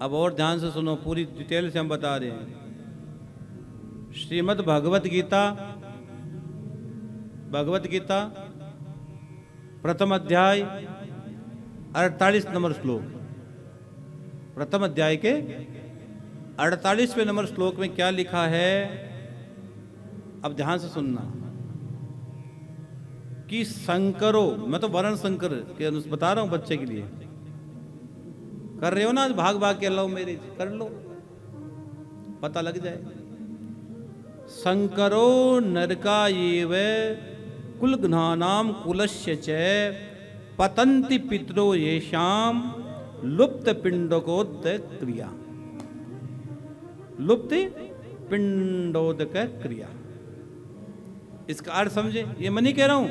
अब और ध्यान से सुनो, पूरी डिटेल से हम बता रहे हैं। श्रीमद् भगवत गीता, प्रथम अध्याय 48 नंबर श्लोक। प्रथम अध्याय के 48वें नंबर श्लोक में क्या लिखा है, अब ध्यान से सुनना। कि शंकरो, मैं तो वर्ण शंकर के अनुसार बता रहा हूं, बच्चे के लिए कर रहे हो ना, आज भाग भाग के लव मैरिज कर लो, पता लग जाए। शंकरो नरकायेव कुलघ्नानाम कुलस्य च पतंति पितरो येषाम लुप्त पिंडकोदक क्रिया। लुप्त पिंडोदक क्रिया, इसका अर्थ समझे। ये मैं नहीं कह रहा हूं,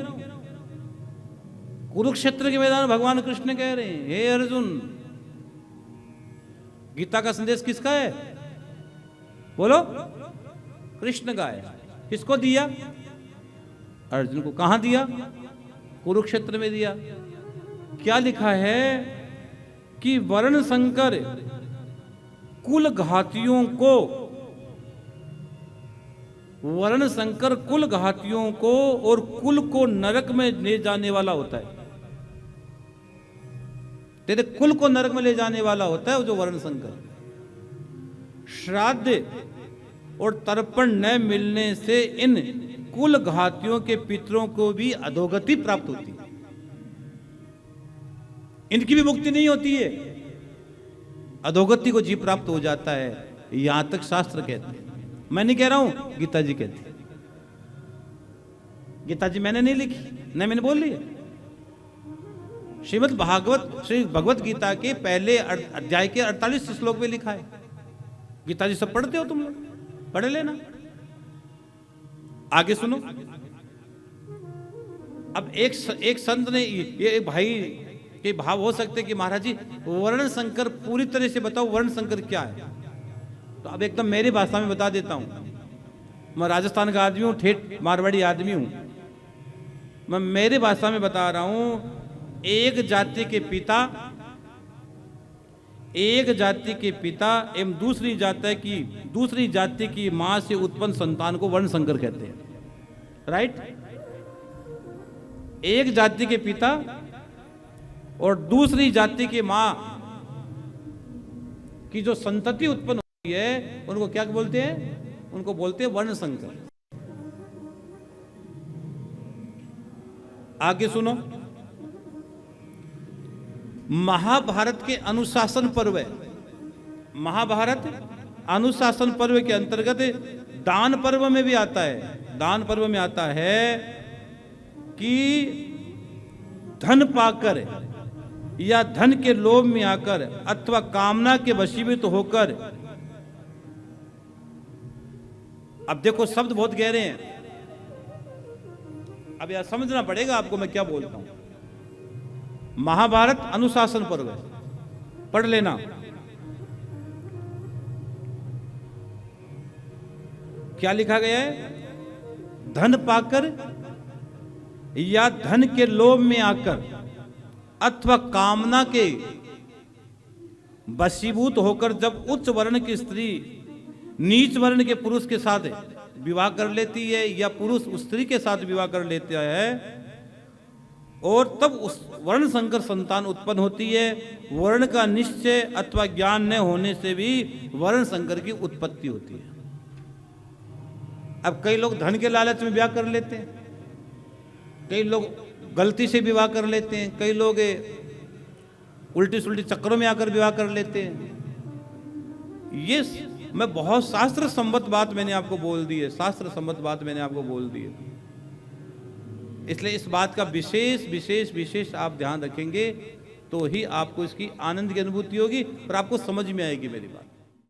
कुरुक्षेत्र के मैदान भगवान कृष्ण कह रहे हैं, हे अर्जुन, गीता का संदेश किसका है बोलो? कृष्ण का है। किसको दिया? अर्जुन को। कहां दिया? कुरुक्षेत्र में दिया। क्या लिखा है कि वर्ण संकर कुल घातियों को, वर्ण संकर कुल घातियों को और कुल को नरक में ले जाने वाला होता है। तेरे कुल को नरक में ले जाने वाला होता है वो जो वर्ण संकर। श्राद्ध और तर्पण न मिलने से इन कुल घातियों के पितरों को भी अधोगति प्राप्त होती है, इनकी भी मुक्ति नहीं होती है, अधोगति को जी प्राप्त हो जाता है। यहां तक शास्त्र कहते हैं, मैं नहीं कह रहा हूं, गीता जी कहती है। गीता जी मैंने नहीं लिखी, नहीं मैंने बोल लिया। श्रीमद् भगवत गीता के पहले अध्याय के 48 श्लोक में लिखा है। गीता जी सब पढ़ते हो तुम लोग, पढ़ लेना। आगे सुनो। अब एक संत ने, ये भाई के भाव हो सकते कि महाराज जी वर्ण संकर पूरी तरह से बताओ, वर्ण संकर क्या है? तो अब एकदम मेरी भाषा में बता देता हूं। मैं राजस्थान का आदमी हूं, ठेठ मारवाड़ी आदमी हूं। मैं मेरी भाषा में बता रहा हूं। एक जाति के पिता एवं दूसरी जाति की मां से उत्पन्न संतान को वर्ण संकर कहते हैं। राइट? एक जाति के पिता और दूसरी जाति की मां की जो संतति उत्पन्न होती है उनको क्या बोलते हैं? उनको बोलते हैं वर्ण संकर। आगे सुनो। महाभारत के अनुशासन पर्व, महाभारत अनुशासन पर्व के अंतर्गत दान पर्व में भी आता है। दान पर्व में आता है कि धन पाकर या धन के लोभ में आकर अथवा कामना के वशीभूत होकर, अब देखो शब्द बहुत गहरे हैं, अब यह समझना पड़ेगा आपको मैं क्या बोलता हूं। महाभारत अनुशासन पर्व पढ़ लेना। क्या लिखा गया है? धन पाकर या धन के लोभ में आकर अथवा कामना के वशीभूत होकर जब उच्च वर्ण की स्त्री नीच वर्ण के पुरुष के साथ विवाह कर लेती है या पुरुष उस स्त्री के साथ विवाह कर लेता है और तब उस वर्ण संकर संतान उत्पन्न होती है। वर्ण का निश्चय अथवा ज्ञान न होने से भी वर्ण संकर की उत्पत्ति होती है। अब कई लोग धन के लालच में विवाह कर लेते हैं, कई लोग गलती से विवाह कर लेते हैं, कई लोग उल्टी सुल्टी चक्करों में आकर विवाह कर लेते हैं। ये मैं बहुत शास्त्र सम्मत बात मैंने आपको बोल दी है, शास्त्र सम्मत बात मैंने आपको बोल दी है। इसलिए इस बात का विशेष आप ध्यान रखेंगे तो ही आपको इसकी आनंद की अनुभूति होगी और आपको समझ में आएगी मेरी बात।